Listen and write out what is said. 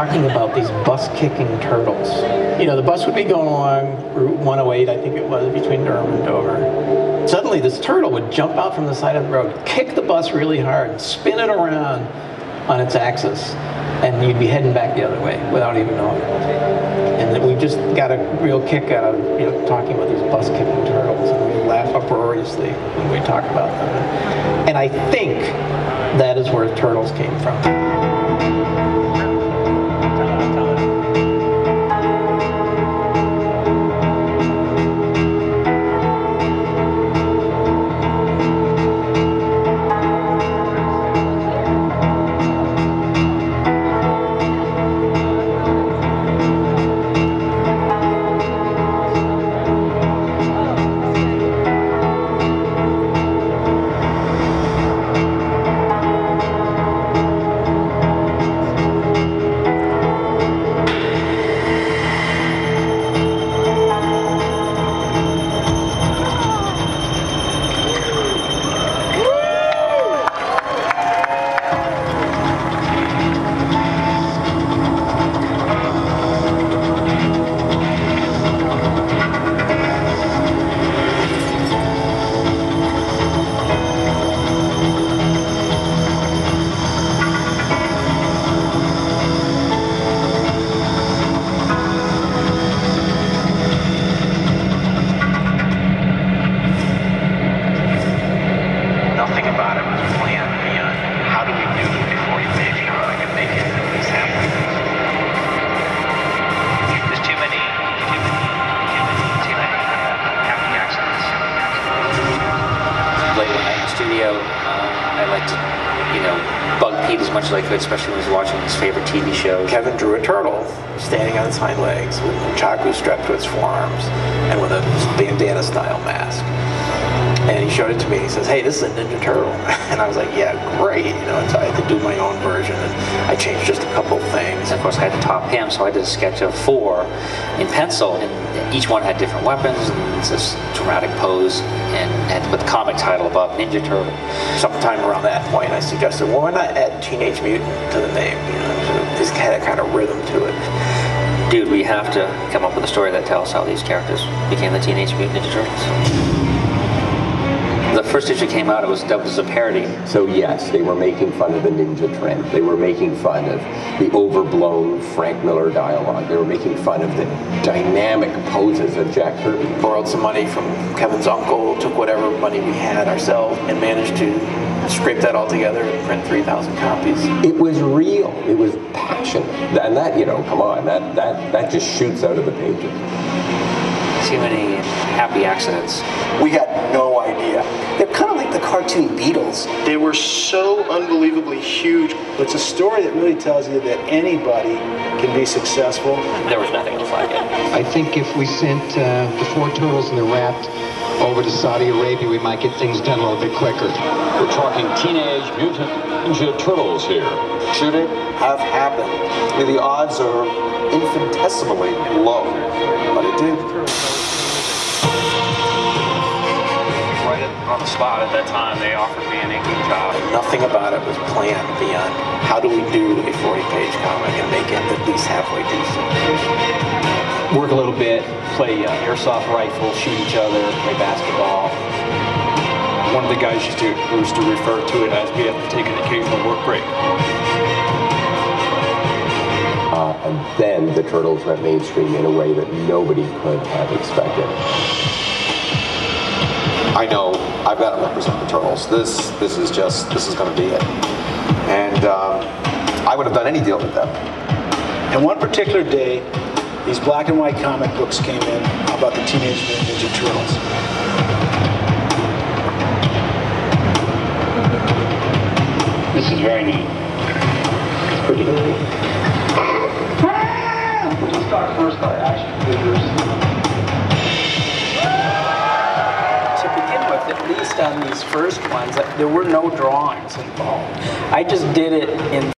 talking about these bus-kicking turtles. You know, the bus would be going along Route 108, I think it was, between Durham and Dover. Suddenly this turtle would jump out from the side of the road, kick the bus really hard, spin it around on its axis, and you'd be heading back the other way without even knowing it. And that we just got a real kick out of talking about these bus-kicking turtles, and we laugh uproariously when we talk about them. And I think that is where turtles came from. I like to, bug Pete as much as I could, especially when he was watching his favorite TV show. Kevin drew a turtle standing on its hind legs with a chaku strapped to its forearms and with a bandana-style mask. And he showed it to me. He says, "Hey, this is a Ninja Turtle." And I was like, "Yeah, great." So I had to do my own version, and I changed just a couple things. And of course, I had to top him, so I did a sketch of 4 in pencil, and each one had different weapons, and it's this dramatic pose, and had to put the comic title above, Ninja Turtle. Sometime around that point, I suggested, well, why not add Teenage Mutant to the name? This had a kind of rhythm to it. Dude, we have to come up with a story that tells how these characters became the Teenage Mutant Ninja Turtles. The first issue came out, it was dubbed as a parody. So yes, they were making fun of the ninja trend. They were making fun of the overblown Frank Miller dialogue. They were making fun of the dynamic poses of Jack Kirby. Borrowed some money from Kevin's uncle, took whatever money we had ourselves, and managed to scrape that all together and print 3,000 copies. It was real. It was passionate. And that, come on, that just shoots out of the pages. Too many happy accidents. We had no idea. They're kind of like the cartoon Beatles. They were so unbelievably huge. It's a story that really tells you that anybody can be successful. There was nothing else like it. I think if we sent the 4 turtles and the Rapt over to Saudi Arabia, we might get things done a little bit quicker. We're talking Teenage Mutant Ninja Turtles here. Should it have happened? The odds are infinitesimally low, but it did. On the spot at that time, they offered me an inking job. Nothing about it was planned beyond how do we do a 40-page comic and make it at least halfway decent. Work a little bit, play airsoft rifle, shoot each other, play basketball. One of the guys used to refer to it as we have to take an occasional work break. And then the Turtles went mainstream in a way that nobody could have expected. I know I've got to represent the Turtles. This is going to be it. And I would have done any deal with them. And one particular day, these black and white comic books came in about the Teenage Mutant Ninja Turtles. This is very neat. It's pretty neat. We'll start first by action figures. At least on these first ones, there were no drawings involved. I just did it in